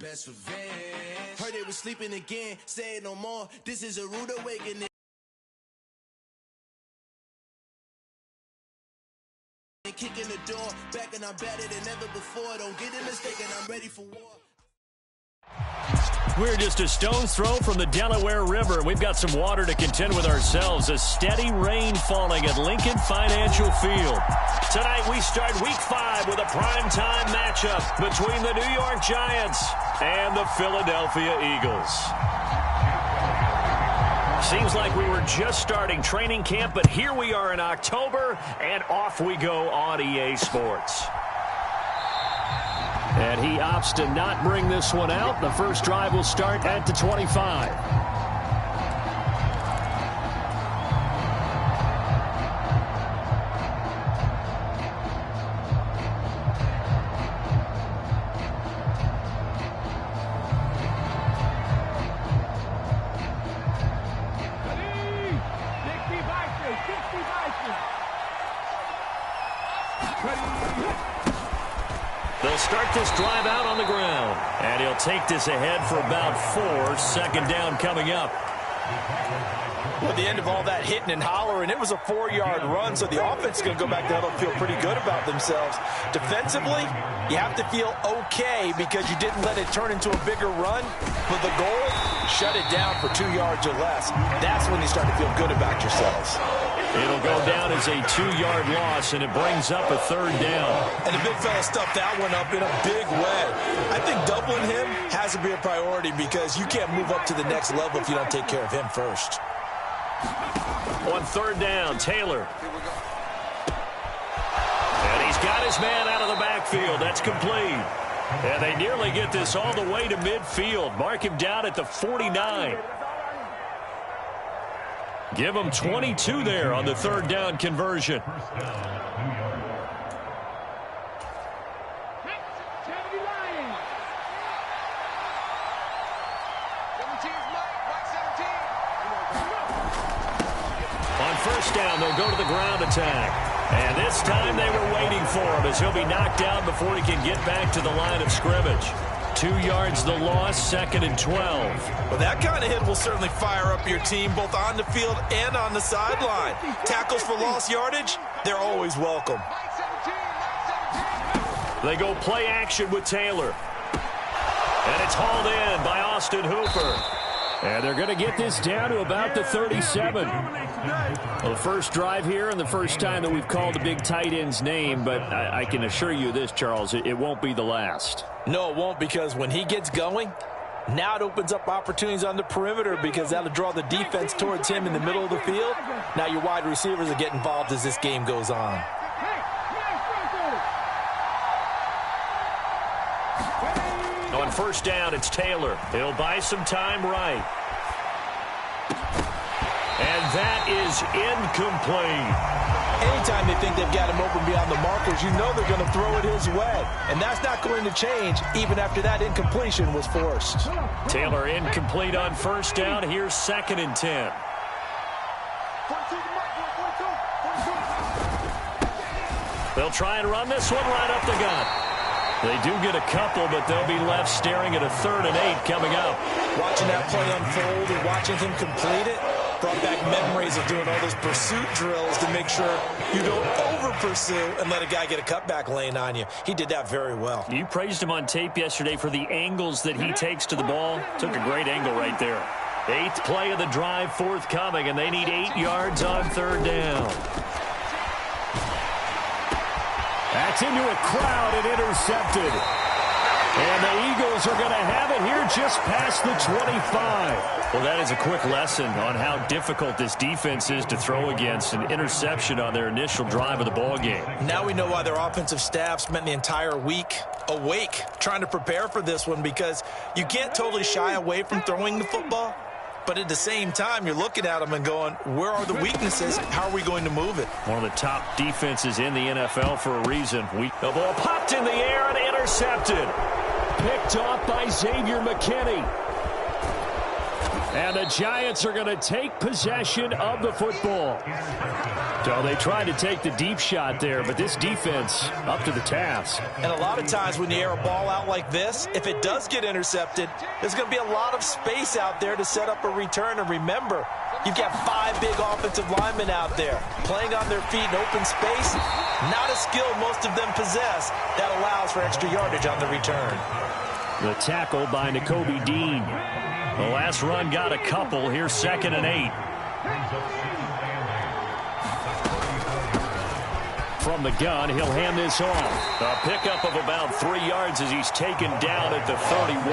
best revenge. Heard they was sleeping again, say it no more. This is a rude awakening. Kicking the door, back and I'm better than ever before. Don't get it mistaken, I'm ready for war. We're just a stone's throw from the Delaware River. We've got some water to contend with ourselves. A steady rain falling at Lincoln Financial Field. Tonight we start Week 5 with a primetime matchup between the New York Giants and the Philadelphia Eagles. Seems like we were just starting training camp, but here we are in October, and off we go on EA Sports. And he opts to not bring this one out. The first drive will start at the 25. They'll start this drive out on the ground. And he'll take this ahead for about 4. Second down coming up. Well, at the end of all that hitting and hollering, it was a 4-yard run, so the offense is going to go back to huddle and feel pretty good about themselves. Defensively, you have to feel okay because you didn't let it turn into a bigger run. But the goal, shut it down for 2 yards or less. That's when you start to feel good about yourselves. It'll go down as a 2-yard loss, and it brings up a third down. And the big fella stuffed that one up in a big way. I think doubling him has to be a priority because you can't move up to the next level if you don't take care of him first. On third down, Taylor. And he's got his man out of the backfield. That's complete. And they nearly get this all the way to midfield. Mark him down at the 49. Give him 22 there on the third down conversion. On first down, they'll go to the ground attack. And this time they were waiting for him as he'll be knocked down before he can get back to the line of scrimmage. 2 yards the loss, second and 12. Well, that kind of hit will certainly fire up your team both on the field and on the sideline. Tackles for lost yardage, they're always welcome. They go play action with Taylor. And it's hauled in by Austin Hooper. And they're going to get this down to about the 37. Well, the first drive here and the first time that we've called a big tight end's name, but I can assure you this, Charles, it won't be the last. No, it won't, because when he gets going, now it opens up opportunities on the perimeter because that'll draw the defense towards him in the middle of the field. Now your wide receivers will get involved as this game goes on. On first down, it's Taylor. He'll buy some time right. And that is incomplete. Anytime they think they've got him open beyond the markers, you know they're going to throw it his way. And that's not going to change even after that incompletion was forced. Taylor incomplete on first down. Here's second and 10. They'll try and run this one right up the gut. They do get a couple, but they'll be left staring at a 3rd and 8 coming up. Watching that play unfold and watching him complete it brought back memories of doing all those pursuit drills to make sure you don't over-pursue and let a guy get a cutback lane on you. He did that very well. You praised him on tape yesterday for the angles that he takes to the ball. Took a great angle right there. 8th play of the drive forthcoming, and they need 8 yards on third down. That's into a crowd and intercepted. And the Eagles are going to have it here just past the 25. Well, that is a quick lesson on how difficult this defense is to throw against. An interception on their initial drive of the ballgame. Now we know why their offensive staff spent the entire week awake trying to prepare for this one, because you can't totally shy away from throwing the football. But at the same time, you're looking at them and going, where are the weaknesses? How are we going to move it? One of the top defenses in the NFL for a reason. The ball popped in the air and intercepted. Picked off by Xavier McKinney. And the Giants are going to take possession of the football. So they tried to take the deep shot there, but this defense up to the task. And a lot of times when you air a ball out like this, if it does get intercepted, there's going to be a lot of space out there to set up a return. And remember, you've got 5 big offensive linemen out there playing on their feet in open space. Not a skill most of them possess that allows for extra yardage on the return. The tackle by Nakobe Dean. The last run got a couple. Here's 2nd and 8. From the gun, he'll hand this off. A pickup of about 3 yards as he's taken down at the 31.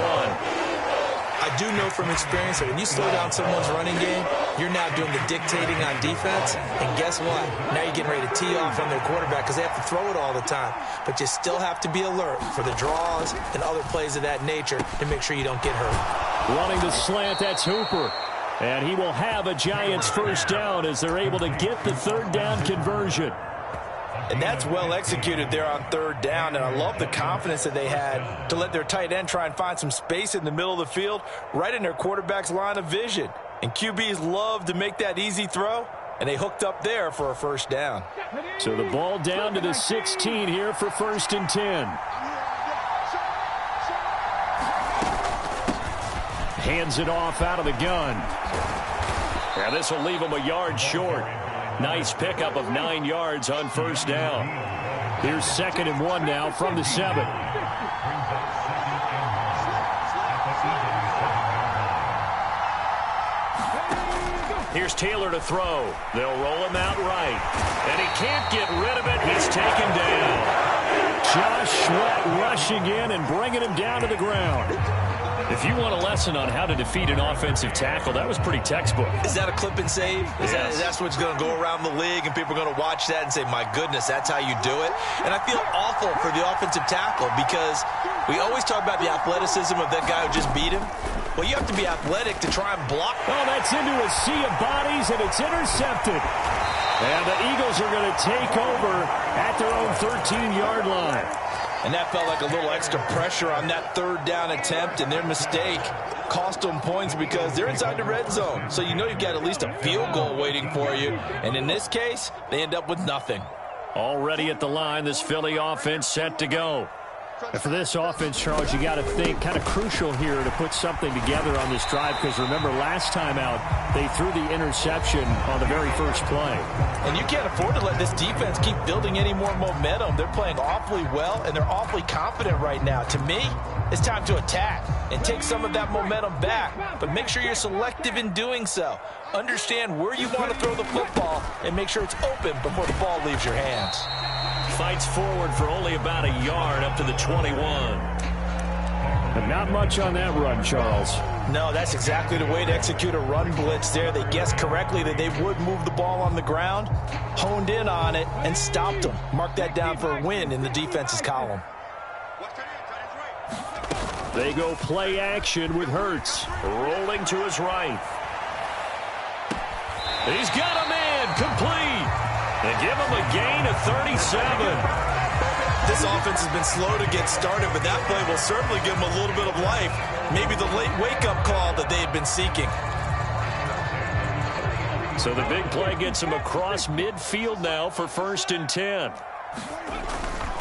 I do know from experience that when you slow down someone's running game, you're now doing the dictating on defense. And guess what? Now you're getting ready to tee off on their quarterback because they have to throw it all the time. But you still have to be alert for the draws and other plays of that nature to make sure you don't get hurt. Running the slant, that's Hooper. And he will have a Giants first down as they're able to get the 3rd down conversion. And that's well executed there on 3rd down. And I love the confidence that they had to let their tight end try and find some space in the middle of the field, right in their quarterback's line of vision. And QBs love to make that easy throw, and they hooked up there for a first down. So the ball down to the 16 here for 1st and 10. Hands it off out of the gun. And this will leave him a yard short. Nice pickup of 9 yards on 1st down. Here's 2nd and 1 now from the 7. Here's Taylor to throw. They'll roll him out right. And he can't get rid of it. He's taken down. Josh Sweat rushing in and bringing him down to the ground. If you want a lesson on how to defeat an offensive tackle, that was pretty textbook. Is that a clip and save? That's what's going to go around the league, and people are going to watch that and say, my goodness, that's how you do it? And I feel awful for the offensive tackle because we always talk about the athleticism of that guy who just beat him. Well, you have to be athletic to try and block. Oh, that's into a sea of bodies, and it's intercepted. And the Eagles are going to take over at their own 13-yard line. And that felt like a little extra pressure on that 3rd down attempt, and their mistake cost them points because they're inside the red zone. So you know you've got at least a field goal waiting for you. And in this case, they end up with nothing. Already at the line, this Philly offense set to go. And for this offense, Charles, you got to think kind of crucial here to put something together on this drive because remember last time out they threw the interception on the very first play. And you can't afford to let this defense keep building any more momentum. They're playing awfully well and they're awfully confident right now. To me, it's time to attack and take some of that momentum back, but make sure you're selective in doing so. Understand where you want to throw the football and make sure it's open before the ball leaves your hands. Fights forward for only about a yard up to the 21. And not much on that run, Charles. No, that's exactly the way to execute a run blitz there. They guessed correctly that they would move the ball on the ground, honed in on it, and stopped them. Mark that down for a win in the defense's column. They go play action with Hurts. Rolling to his right. He's got a man complete. They give him a gain of 37. This offense has been slow to get started, but that play will certainly give them a little bit of life. Maybe the late wake-up call that they had been seeking. So the big play gets him across midfield now for 1st and 10.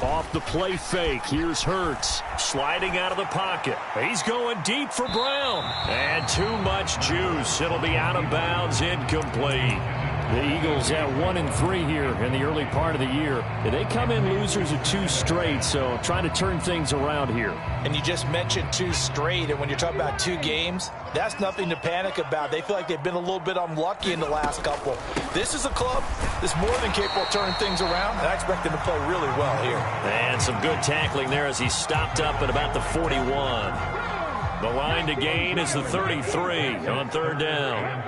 Off the play fake, here's Hurts. Sliding out of the pocket. He's going deep for Brown. And too much juice. It'll be out of bounds, incomplete. The Eagles at 1-3 here in the early part of the year. They come in losers of 2 straight, so trying to turn things around here. And you just mentioned 2 straight, and when you're talking about 2 games, that's nothing to panic about. They feel like they've been a little bit unlucky in the last couple. This is a club that's more than capable of turning things around, and I expect them to play really well here. And some good tackling there as he stopped up at about the 41. The line to gain is the 33 on 3rd down.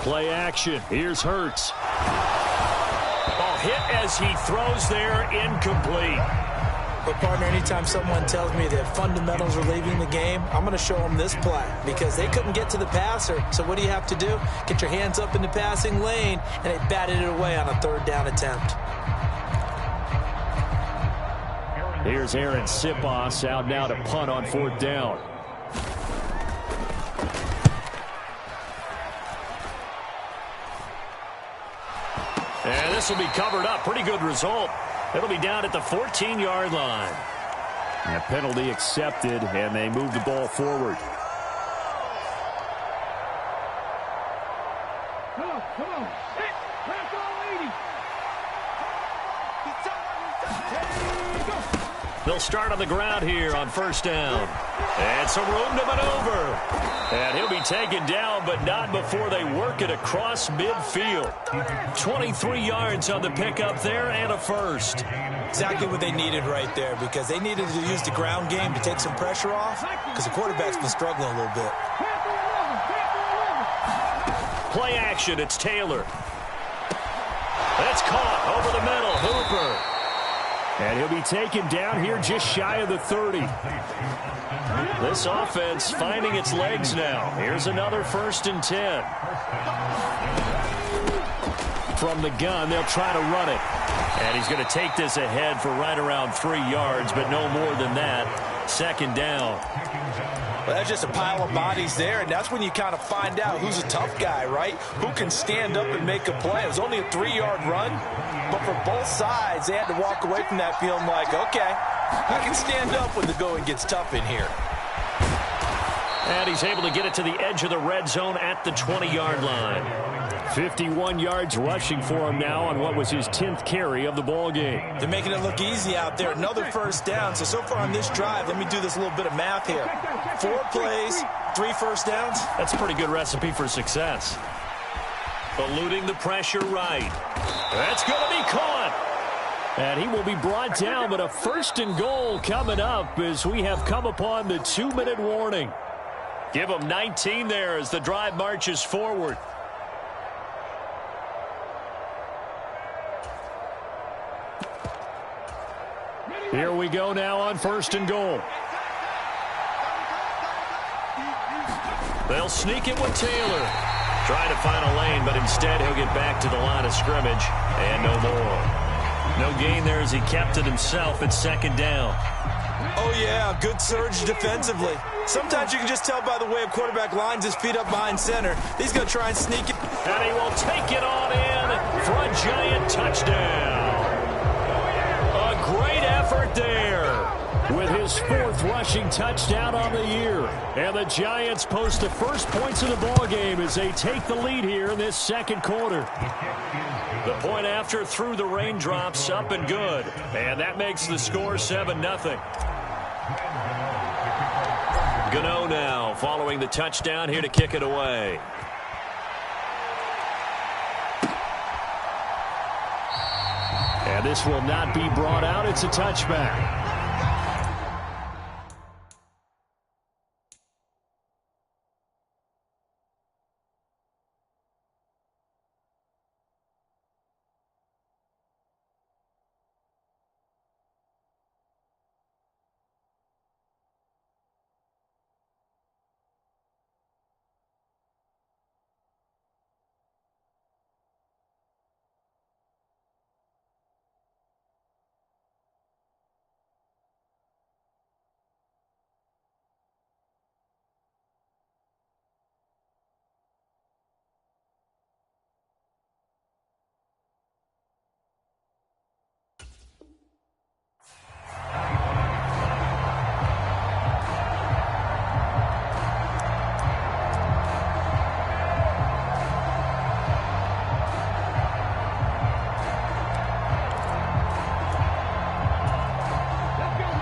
Play action. Here's Hurts. Ball hit as he throws there, incomplete. But, partner, anytime someone tells me that fundamentals are leaving the game, I'm going to show them this play because they couldn't get to the passer. So what do you have to do? Get your hands up in the passing lane, and they batted it away on a 3rd down attempt. Here's Aaron Sipos out now to punt on 4th down. And this will be covered up. Pretty good result. It'll be down at the 14-yard line. And a penalty accepted, and they move the ball forward. Come on. Hey, pass all 80. They'll start on the ground here on 1st down. And some room to maneuver. And he'll be taken down, but not before they work it across midfield. 23 yards on the pickup there and a first. Exactly what they needed right there, because they needed to use the ground game to take some pressure off, because the quarterback's been struggling a little bit. Play action, it's Taylor. That's caught over the middle, Hooper. And he'll be taken down here just shy of the 30. This offense finding its legs now. Here's another 1st and 10. From the gun, they'll try to run it. And he's going to take this ahead for right around 3 yards, but no more than that. 2nd down. Well, that's just a pile of bodies there, and that's when you kind of find out who's a tough guy, right? Who can stand up and make a play. It was only a 3-yard run, but for both sides, they had to walk away from that feeling like, okay, I can stand up when the going gets tough in here. And he's able to get it to the edge of the red zone at the 20-yard line. 51 yards rushing for him now on what was his 10th carry of the ball game. They're making it look easy out there. Another 1st down. So far on this drive, let me do this little bit of math here. 4 plays, 3 1st downs. That's a pretty good recipe for success. Eluding the pressure right. That's going to be caught. And he will be brought down, but a 1st and goal coming up as we have come upon the 2-minute warning. Give him 19 there as the drive marches forward. Here we go now on 1st and goal. They'll sneak it with Taylor. Trying to find a lane, but instead he'll get back to the line of scrimmage. And no more. No gain there as he kept it himself at 2nd down. Oh, yeah, good surge defensively. Sometimes you can just tell by the way a quarterback lines his feet up behind center. He's going to try and sneak it. And he will take it on in for a giant touchdown. A great effort there with his 4th rushing touchdown on the year. And the Giants post the first points of the ball game as they take the lead here in this 2nd quarter. The point after through the raindrops, up and good. And that makes the score 7-0. Gano now following the touchdown here to kick it away. And this will not be brought out. It's a touchback.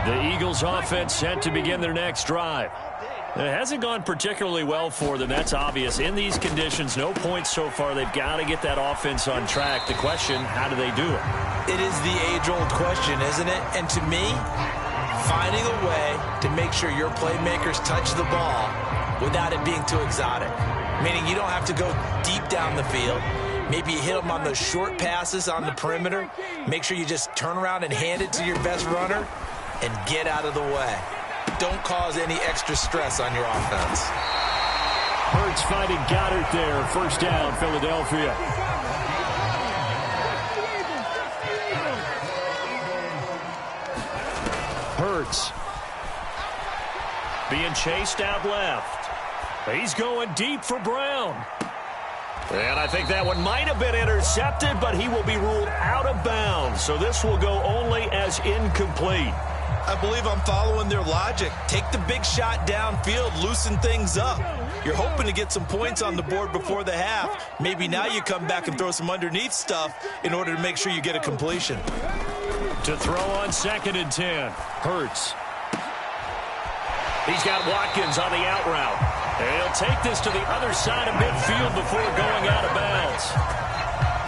The Eagles offense set to begin their next drive. It hasn't gone particularly well for them. That's obvious. In these conditions, no points so far. They've got to get that offense on track. The question, how do they do it? It is the age-old question, isn't it? And to me, finding a way to make sure your playmakers touch the ball without it being too exotic. Meaning you don't have to go deep down the field. Maybe you hit them on those short passes on the perimeter. Make sure you just turn around and hand it to your best runner and get out of the way. Don't cause any extra stress on your offense. Hurts finding Goddard there. 1st down, Philadelphia. Hurts. Being chased out left. He's going deep for Brown. And I think that one might have been intercepted, but he will be ruled out of bounds. So this will go only as incomplete. I believe I'm following their logic. Take the big shot downfield, loosen things up. You're hoping to get some points on the board before the half. Maybe now you come back and throw some underneath stuff in order to make sure you get a completion. To throw on 2nd and 10. Hurts. He's got Watkins on the out route. And he'll take this to the other side of midfield before going out of bounds.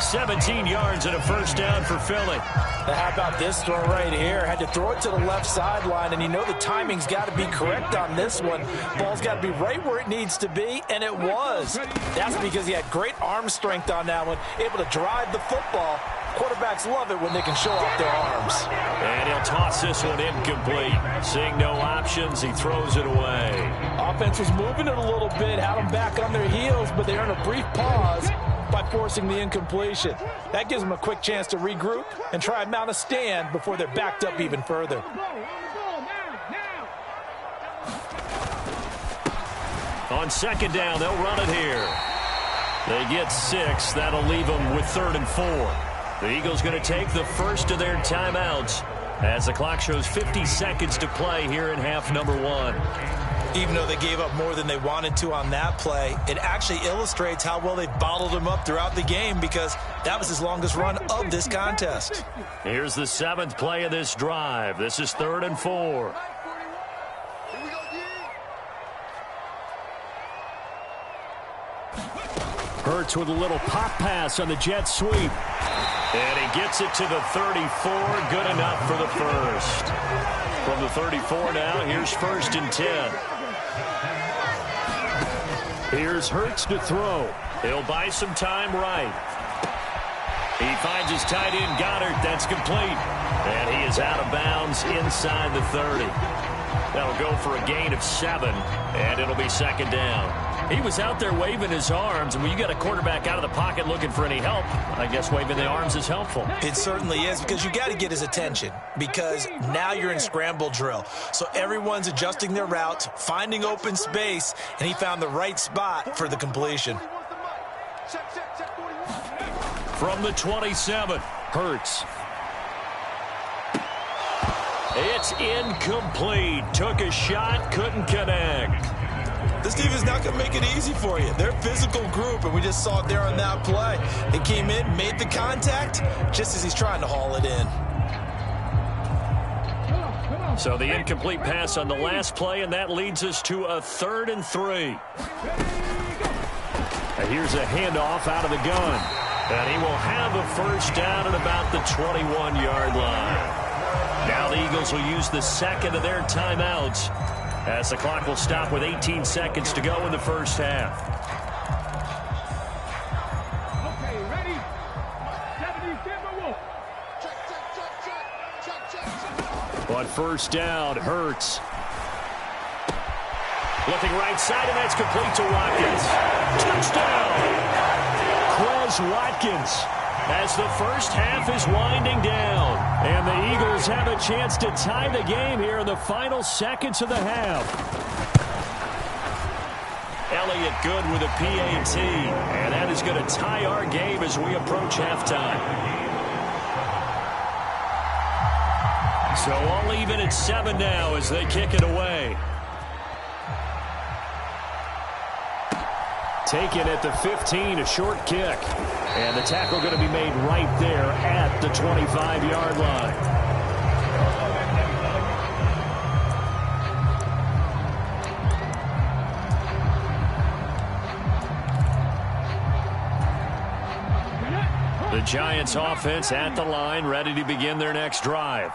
17 yards and a first down for Philly. Now how about this throw right here? Had to throw it to the left sideline, and you know the timing's got to be correct on this one. Ball's got to be right where it needs to be, and it was. That's because he had great arm strength on that one, able to drive the football. Quarterbacks love it when they can show off their arms. And he'll toss this one incomplete. Seeing no options, he throws it away. Offense was moving it a little bit, had them back on their heels, but they earned a brief pause by forcing the incompletion. That gives them a quick chance to regroup and try and mount a stand before they're backed up even further. On 2nd down, they'll run it here. They get 6. That'll leave them with 3rd and 4. The Eagles going to take the first of their timeouts as the clock shows 50 seconds to play here in half number 1. Even though they gave up more than they wanted to on that play, it actually illustrates how well they've bottled them up throughout the game, because that was his longest run of this contest. Here's the 7th play of this drive. This is 3rd and 4. Hurts with a little pop pass on the jet sweep. And he gets it to the 34. Good enough for the first. From the 34 now, here's 1st and 10. Here's Hurts to throw. He'll buy some time right. He finds his tight end, Goddard. That's complete. And he is out of bounds inside the 30. That'll go for a gain of 7, and it'll be 2nd down. He was out there waving his arms, and when you got a quarterback out of the pocket looking for any help, I guess waving the arms is helpful. It certainly is, because you got to get his attention, because now you're in scramble drill. So everyone's adjusting their routes, finding open space, and he found the right spot for the completion. From the 27, Hurts. It's incomplete. Took a shot, couldn't connect. This defense is not going to make it easy for you. They're a physical group, and we just saw it there on that play. They came in, made the contact, just as he's trying to haul it in. So the incomplete pass on the last play, and that leads us to a 3rd and 3. And here's a handoff out of the gun. And he will have a first down at about the 21-yard line. Now the Eagles will use the 2nd of their timeouts, as the clock will stop with 18 seconds to go in the first half. Okay, ready? 70, But first down, Hurts. Looking right side, and that's complete to Watkins. Touchdown! Quez Watkins, as the first half is winding down. And the Eagles have a chance to tie the game here in the final seconds of the half. Elliott good with a PAT. And that is going to tie our game as we approach halftime. So all even at 7 now as they kick it away. Taken at the 15, a short kick. And the tackle going to be made right there at the 25-yard line. The Giants offense at the line, ready to begin their next drive.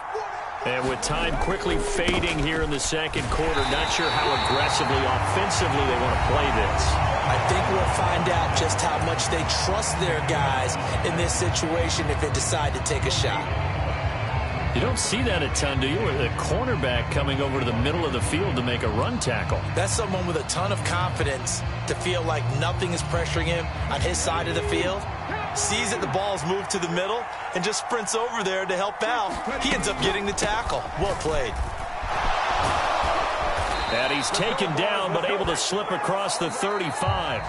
And with time quickly fading here in the second quarter, not sure how aggressively, offensively they want to play this. I think we'll find out just how much they trust their guys in this situation if they decide to take a shot. You don't see that a ton, do you? With a cornerback coming over to the middle of the field to make a run tackle. That's someone with a ton of confidence to feel like nothing is pressuring him on his side of the field. Sees that the ball's moved to the middle and just sprints over there to help out. He ends up getting the tackle. Well played. And he's taken down, but able to slip across the 35.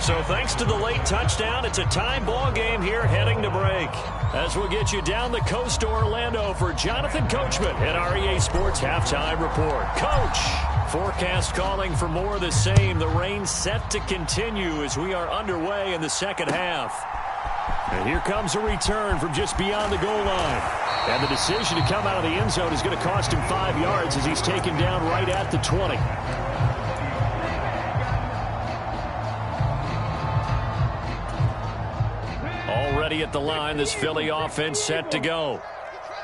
So thanks to the late touchdown, it's a tie ball game here heading to break. As we'll get you down the coast to Orlando for Jonathan Coachman at our EA Sports Halftime Report. Coach, forecast calling for more of the same. The rain set to continue as we are underway in the second half. And here comes a return from just beyond the goal line. And the decision to come out of the end zone is going to cost him 5 yards as he's taken down right at the 20. Already at the line, this Philly offense set to go.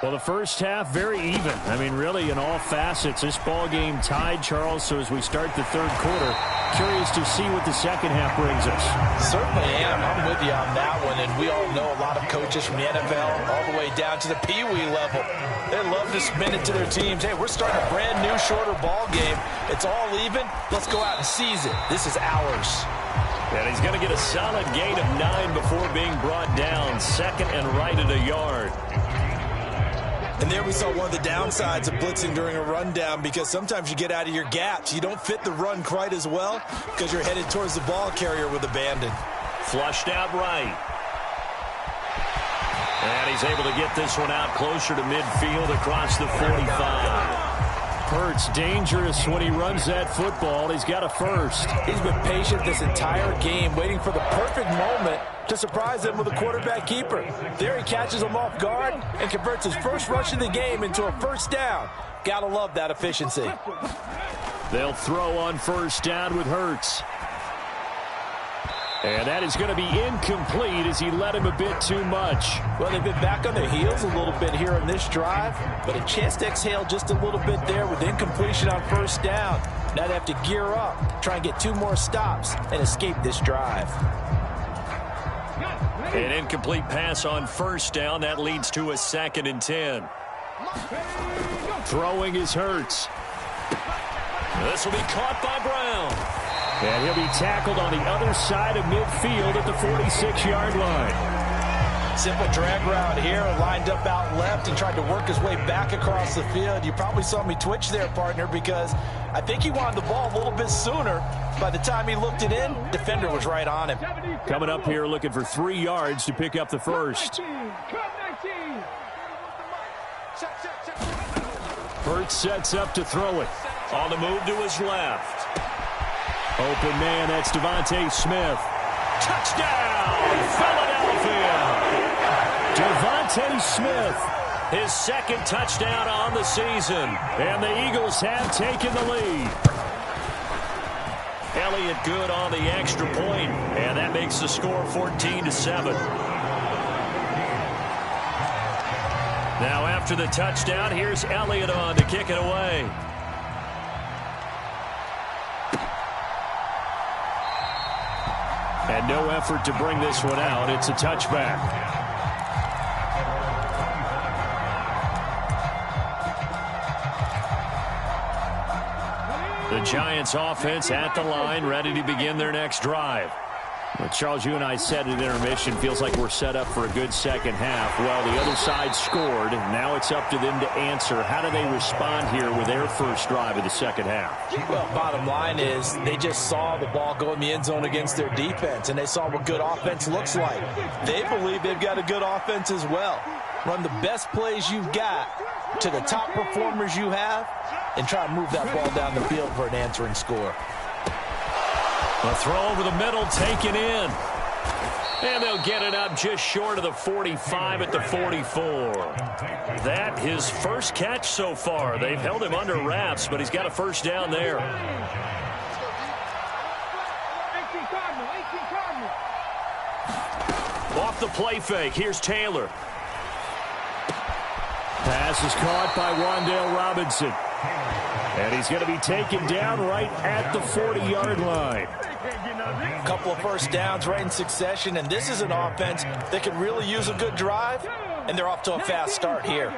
Well, the first half, very even. I mean, really, in all facets, this ball game tied, Charles. So as we start the third quarter, curious to see what the second half brings us. Certainly am. I'm with you on that one. And we all know a lot of coaches from the NFL all the way down to the Pee-wee level. They love to spin it to their teams. Hey, we're starting a brand new, shorter ball game. It's all even. Let's go out and seize it. This is ours. And he's going to get a solid gain of 9 before being brought down. Second and right at a yard. And there we saw one of the downsides of blitzing during a rundown, because sometimes you get out of your gaps. You don't fit the run quite as well because you're headed towards the ball carrier with abandon. Flushed out right. And he's able to get this one out closer to midfield across the 45. Hurts dangerous when he runs that football. He's got a first. He's been patient this entire game, waiting for the perfect moment to surprise him with a quarterback keeper. There he catches him off guard and converts his first rush of the game into a first down. Gotta love that efficiency. They'll throw on first down with Hurts. And that is going to be incomplete as he led him a bit too much. Well, they've been back on their heels a little bit here on this drive, but a chance to exhale just a little bit there with incompletion on first down. Now they have to gear up, try and get 2 more stops, and escape this drive. An incomplete pass on first down. That leads to a 2nd and 10. Throwing is Hurts. This will be caught by Brown. And he'll be tackled on the other side of midfield at the 46-yard line. Simple drag route here, lined up out left and tried to work his way back across the field. You probably saw me twitch there, partner, because I think he wanted the ball a little bit sooner. By the time he looked it in, defender was right on him. Coming up here looking for 3 yards to pick up the first. Hurts sets up to throw it. On the move to his left. Open man, that's Devontae Smith. Touchdown, Philadelphia! Devontae Smith, his 2nd touchdown on the season. And the Eagles have taken the lead. Elliott good on the extra point, and that makes the score 14-7. Now after the touchdown, here's Elliott on to kick it away. And no effort to bring this one out. It's a touchback. The Giants offense at the line, ready to begin their next drive. Well, Charles, you and I said at intermission, feels like we're set up for a good second half. Well, the other side scored. Now it's up to them to answer. How do they respond here with their first drive of the second half? Well, bottom line is they just saw the ball go in the end zone against their defense, and they saw what good offense looks like. They believe they've got a good offense as well. Run the best plays you've got to the top performers you have, and try to move that ball down the field for an answering score. A throw over the middle, taken in. And they'll get it up just short of the 45 at the 44. That his first catch so far. They've held him under wraps, but he's got a first down there. Off the play fake, here's Taylor. Pass is caught by Wan'Dale Robinson. And he's going to be taken down right at the 40-yard line. A couple of first downs right in succession, and this is an offense that could really use a good drive, and they're off to a fast start here.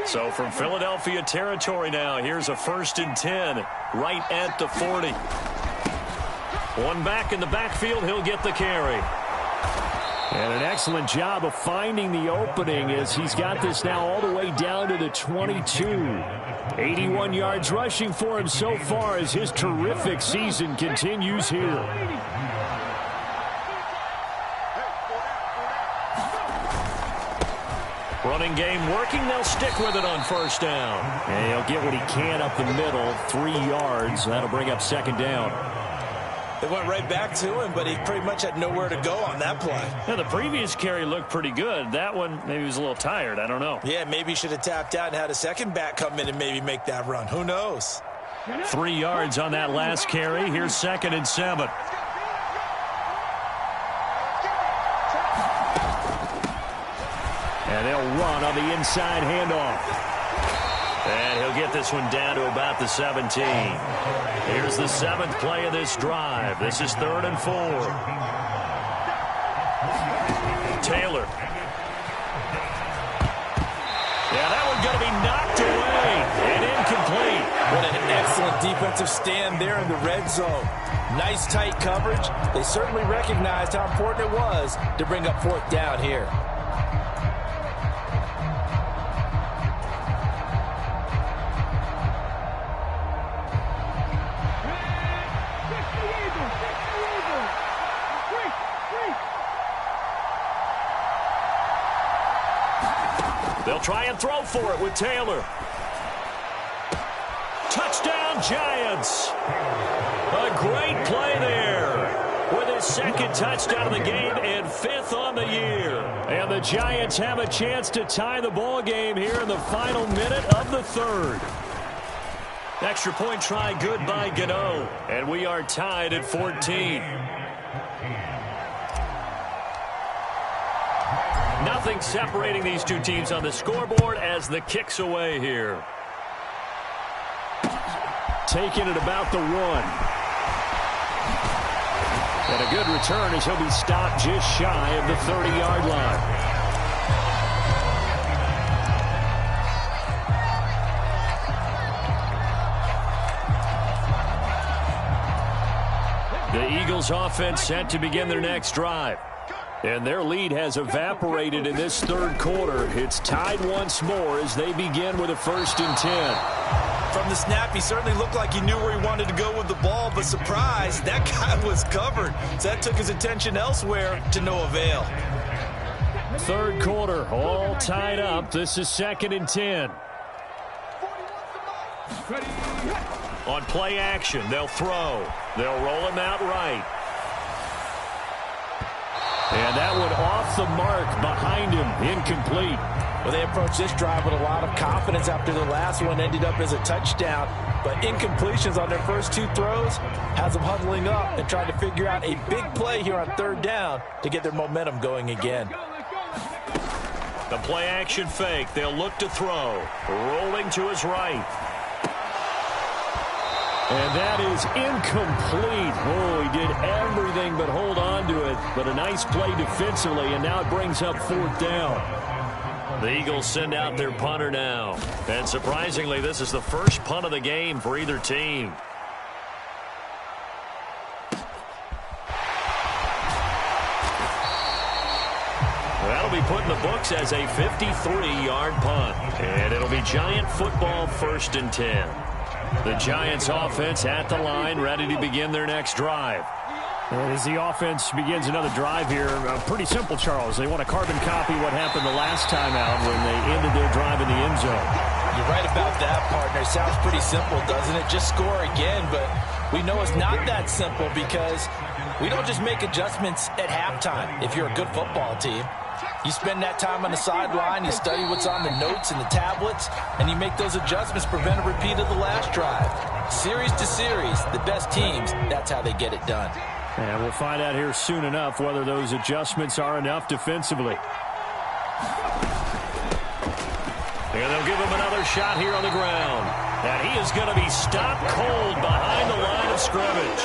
So from Philadelphia territory now, here's a 1st and 10 right at the 40. One back in the backfield, he'll get the carry. And an excellent job of finding the opening as he's got this now all the way down to the 22. 81 yards rushing for him so far as his terrific season continues here. Running game working. They'll stick with it on first down. And he'll get what he can up the middle, 3 yards. That'll bring up second down. They went right back to him, but he pretty much had nowhere to go on that play. Yeah, the previous carry looked pretty good. That one, maybe he was a little tired. I don't know. Yeah, maybe he should have tapped out and had a second back come in and maybe make that run. Who knows? 3 yards on that last carry. Here's 2nd and 7. And they'll run on the inside handoff. And he'll get this one down to about the 17. Here's the 7th play of this drive. This is 3rd and 4. Taylor. Yeah, that one's going to be knocked away and incomplete. What an excellent defensive stand there in the red zone. Nice tight coverage. They certainly recognized how important it was to bring up 4th down here. They'll try and throw for it with Taylor. Touchdown, Giants. A great play there with his 2nd touchdown of the game and 5th on the year. And the Giants have a chance to tie the ball game here in the final minute of the 3rd. Extra point try good by Gano. And we are tied at 14. Nothing separating these two teams on the scoreboard as the kick's away here. Taking it about the 1. And a good return as he'll be stopped just shy of the 30-yard line. The Eagles offense set to begin their next drive. And their lead has evaporated in this 3rd quarter. It's tied once more as they begin with a 1st and 10. From the snap, he certainly looked like he knew where he wanted to go with the ball, but surprise, that guy was covered. So that took his attention elsewhere to no avail. 3rd quarter, all tied up. This is 2nd and 10. On play action, they'll throw. They'll roll him out right. And that one off the mark behind him, incomplete. Well, they approached this drive with a lot of confidence after the last one ended up as a touchdown. But incompletions on their first 2 throws has them huddling up and trying to figure out a big play here on 3rd down to get their momentum going again. The play action fake. They'll look to throw. Rolling to his right. And that is incomplete. Oh, he did everything but hold on to it. But a nice play defensively, and now it brings up 4th down. The Eagles send out their punter now. And surprisingly, this is the first punt of the game for either team. That'll be put in the books as a 53-yard punt. And it'll be Giant football 1st and 10. The Giants offense at the line, ready to begin their next drive. And as the offense begins another drive here, pretty simple, Charles. They want to carbon copy what happened the last time out when they ended their drive in the end zone. You're right about that, partner. Sounds pretty simple, doesn't it? Just score again, but we know it's not that simple because we don't just make adjustments at halftime if you're a good football team. You spend that time on the sideline, you study what's on the notes and the tablets, and you make those adjustments, prevent a repeat of the last drive. Series to series, the best teams, that's how they get it done. And we'll find out here soon enough whether those adjustments are enough defensively. And they'll give him another shot here on the ground. And he is going to be stopped cold behind the line of scrimmage.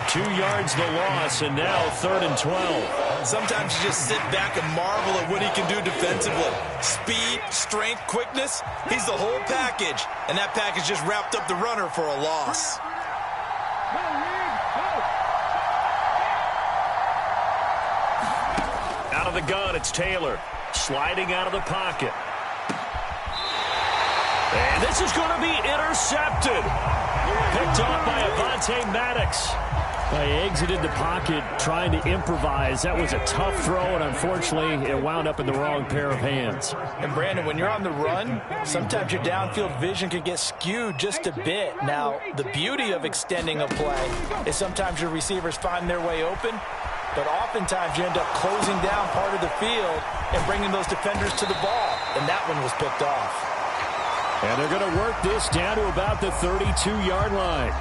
2 yards the loss, and now 3rd and 12. Sometimes you just sit back and marvel at what he can do defensively. Speed, strength, quickness, he's the whole package. And that package just wrapped up the runner for a loss. Out of the gun, it's Taylor. Sliding out of the pocket. And this is going to be intercepted. Picked off by Avonte Maddox. He exited the pocket trying to improvise. That was a tough throw, and unfortunately, it wound up in the wrong pair of hands. And, Brandon, when you're on the run, sometimes your downfield vision can get skewed just a bit. Now, the beauty of extending a play is sometimes your receivers find their way open, but oftentimes you end up closing down part of the field and bringing those defenders to the ball, and that one was picked off. And they're going to work this down to about the 32-yard line.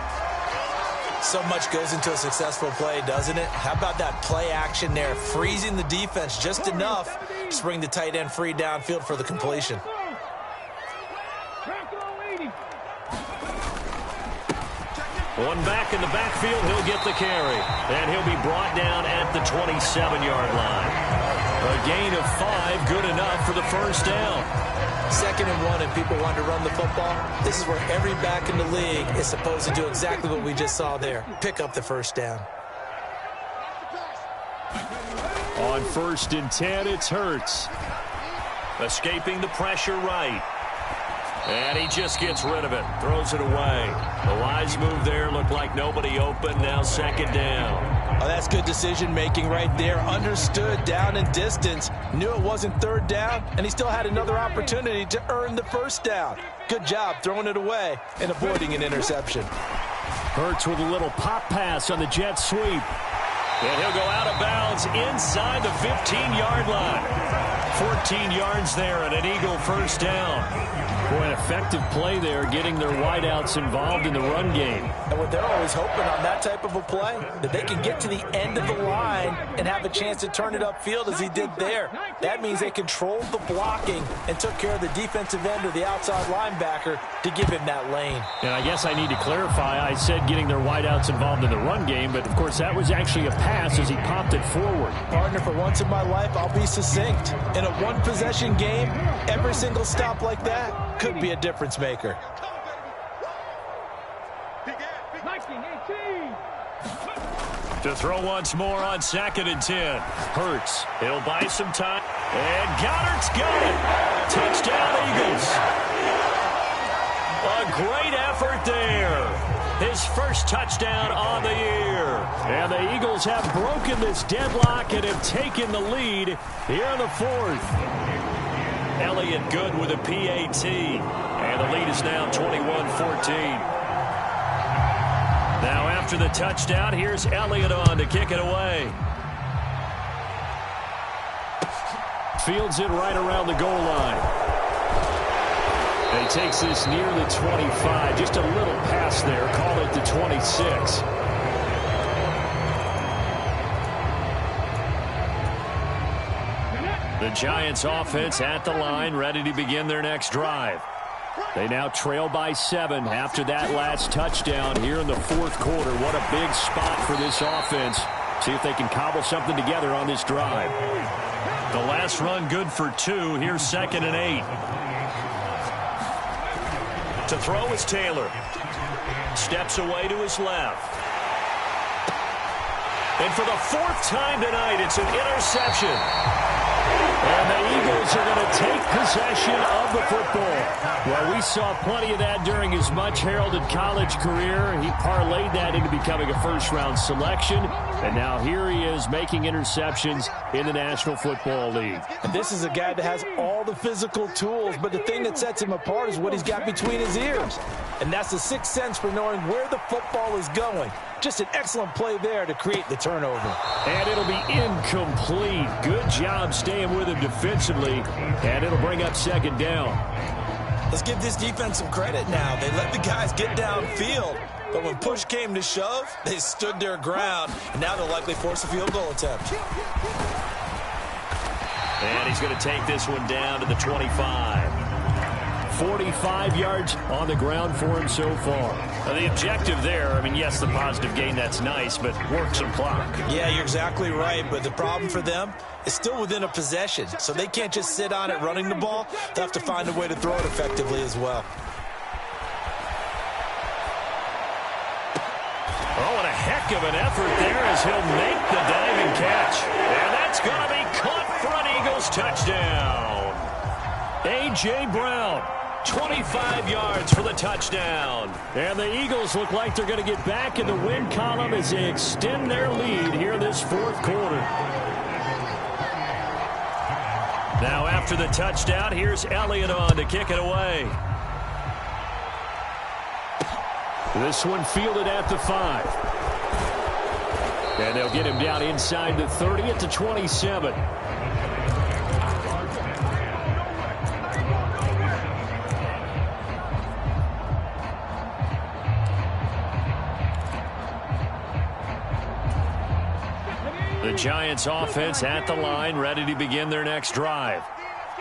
So much goes into a successful play, doesn't it? How about that play action there, freezing the defense just enough to bring the tight end free downfield for the completion. One back in the backfield, he'll get the carry. And he'll be brought down at the 27-yard line. A gain of 5, good enough for the first down. 2nd and 1, and people want to run the football. This is where every back in the league is supposed to do exactly what we just saw there. Pick up the first down. On 1st and 10, it's Hurts. Escaping the pressure right. And he just gets rid of it. Throws it away. The wise move there. Looked like nobody open. Now 2nd down. Oh, that's good decision-making right there. Understood down and distance. Knew it wasn't 3rd down, and he still had another opportunity to earn the first down. Good job throwing it away and avoiding an interception. Hurts with a little pop pass on the jet sweep. And he'll go out of bounds inside the 15-yard line. 14 yards there and an Eagle first down. Boy, an effective play there, getting their wideouts involved in the run game. And what they're always hoping on that type of a play, that they can get to the end of the line and have a chance to turn it upfield as he did there. That means they controlled the blocking and took care of the defensive end or the outside linebacker to give him that lane. And I guess I need to clarify, I said getting their wideouts involved in the run game, but of course that was actually a pass as he popped it forward. Partner, for once in my life, I'll be succinct. In a one-possession game, every single stop like that could be a difference maker. To throw once more on 2nd and 10. Hurts. He'll buy some time. And Goddard's got it. Touchdown, Eagles. A great effort there. His first touchdown on the year. And the Eagles have broken this deadlock and have taken the lead here in the 4th. Elliott good with a PAT. And the lead is now 21-14. Now after the touchdown, here's Elliott on to kick it away. Fields it right around the goal line. And he takes this near the 25. Just a little pass there. Call it the 26. The Giants offense at the line, ready to begin their next drive. They now trail by 7 after that last touchdown here in the 4th quarter. What a big spot for this offense. See if they can cobble something together on this drive. The last run good for 2. Here's 2nd and 8. To throw is Taylor. Steps away to his left. And for the 4th time tonight, it's an interception. And the Eagles are going to take possession of the football. Well, we saw plenty of that during his much-heralded college career. He parlayed that into becoming a first-round selection. And now here he is making interceptions in the National Football League. And this is a guy that has all the physical tools, but the thing that sets him apart is what he's got between his ears. And that's the sixth sense for knowing where the football is going. Just an excellent play there to create the turnover. And it'll be incomplete. Good job staying with him defensively. And it'll bring up 2nd down. Let's give this defense some credit now. They let the guys get downfield. But when push came to shove, they stood their ground. And now they'll likely force a field goal attempt. And he's going to take this one down to the 25. 45 yards on the ground for him so far. The objective there, I mean, yes, the positive gain, that's nice, but work some clock. Yeah, you're exactly right, but the problem for them is still within a possession, so they can't just sit on it running the ball. They'll have to find a way to throw it effectively as well. Oh, and a heck of an effort there as he'll make the diving catch. And that's it's going to be caught for an Eagles touchdown. A.J. Brown, 25 yards for the touchdown. And the Eagles look like they're going to get back in the win column as they extend their lead here this fourth quarter. Now after the touchdown, here's Elliott on to kick it away. This one fielded at the 5. And they'll get him down inside the 30 at the 27. The Giants offense at the line, ready to begin their next drive.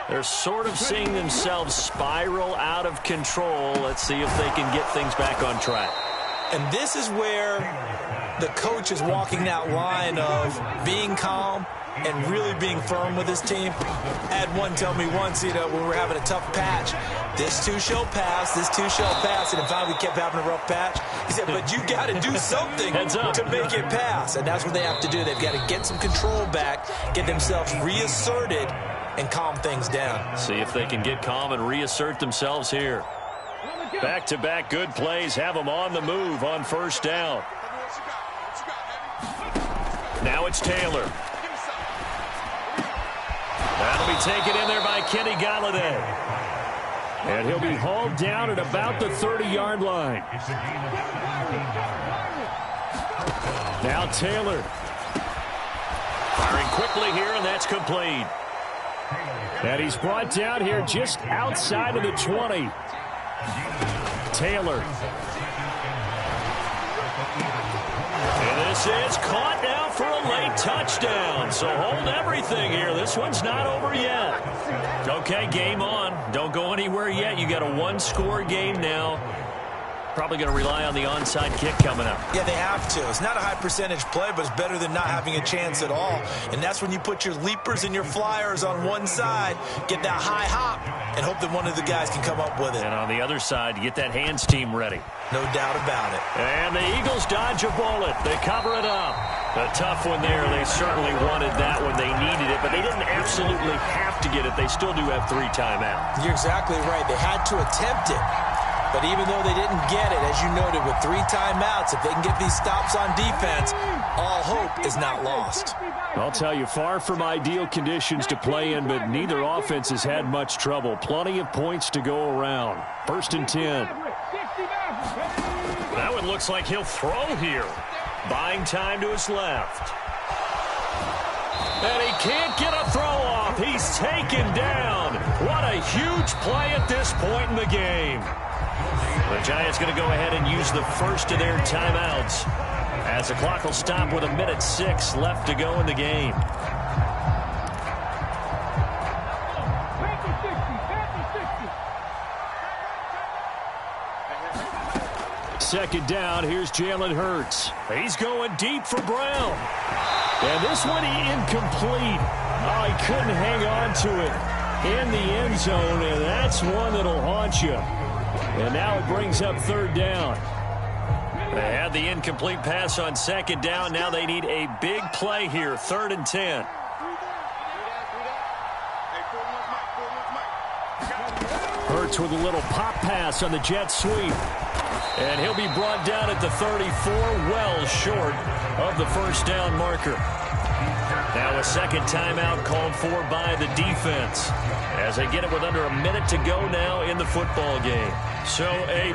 They're sort of seeing themselves spiral out of control. Let's see if they can get things back on track. And this is where the coach is walking that line of being calm and really being firm with his team. I had one tell me once, when we were having a tough patch, this too shall pass, this too shall pass, and finally we kept having a rough patch. He said, but you got to do something to make it pass, and that's what they have to do. They've got to get some control back, get themselves reasserted, and calm things down. See if they can get calm and reassert themselves here. Back-to-back good plays have them on the move on first down. Now it's Taylor. That'll be taken in there by Kenny Galladay. And he'll be hauled down at about the 30-yard line. Now Taylor. Firing quickly here, and that's complete. And he's brought down here just outside of the 20. Taylor. And this is caught now for a late touchdown. So hold everything here. This one's not over yet. Okay, game on. Don't go anywhere yet. You got a one-score game now. Probably going to rely on the onside kick coming up. Yeah, they have to. It's not a high percentage play, but it's better than not having a chance at all. And that's when you put your leapers and your flyers on one side, get that high hop, and hope that one of the guys can come up with it. And on the other side, get that hands team ready. No doubt about it. And the Eagles dodge a bullet. They cover it up. A tough one there. They certainly wanted that when they needed it, but they didn't absolutely have to get it. They still do have 3 timeouts. You're exactly right. They had to attempt it. But even though they didn't get it, as you noted, with 3 timeouts, if they can get these stops on defense, all hope is not lost. I'll tell you, far from ideal conditions to play in, but neither offense has had much trouble. Plenty of points to go around. 1st and 10. That one looks like he'll throw here. Buying time to his left. And he can't get a throw off. He's taken down. What a huge play at this point in the game. The Giants going to go ahead and use the first of their timeouts as the clock will stop with 1:06 left to go in the game. Second down, here's Jalen Hurts. He's going deep for Brown. And this one incomplete. Oh, he couldn't hang on to it in the end zone, and that's one that'll haunt you. And now it brings up 3rd down. They had the incomplete pass on 2nd down. Now they need a big play here, 3rd and 10. Hurts with a little pop pass on the jet sweep. And he'll be brought down at the 34, well short of the first down marker. Now a second timeout called for by the defense as they get it with under a minute to go now in the football game. So a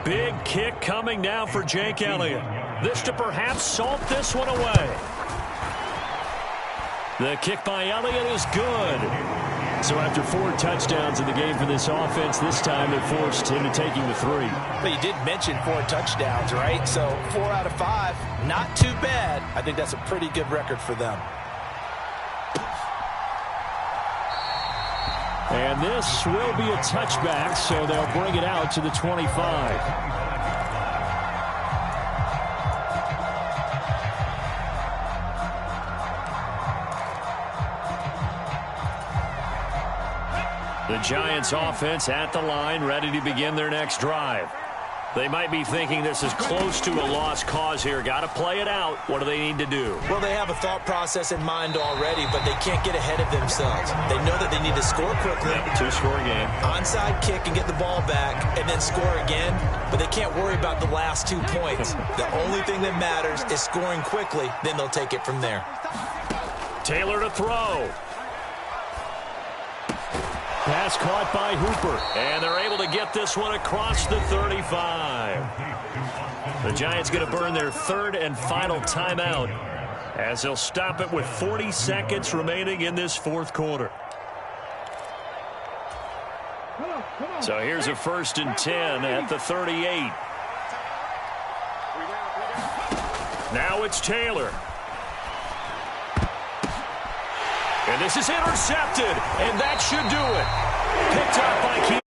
big kick coming now for Jake Elliott. This to perhaps salt this one away. The kick by Elliott is good. So after 4 touchdowns in the game for this offense, this time they're forced into taking the 3. But you did mention 4 touchdowns, right? So 4 out of 5, not too bad. I think that's a pretty good record for them. And this will be a touchback, so they'll bring it out to the 25. The Giants offense at the line, ready to begin their next drive. They might be thinking this is close to a lost cause here. Got to play it out. What do they need to do? Well, they have a thought process in mind already, but they can't get ahead of themselves. They know that they need to score quickly. Two-score game. Onside kick and get the ball back and then score again, but they can't worry about the last 2 points. The only thing that matters is scoring quickly, then they'll take it from there. Taylor to throw. Pass caught by Hooper. And they're able to get this one across the 35. The Giants going to burn their third and final timeout as they'll stop it with 40 seconds remaining in this fourth quarter. So here's a 1st and 10 at the 38. Now it's Taylor. And this is intercepted, and that should do it. Picked up by Keith.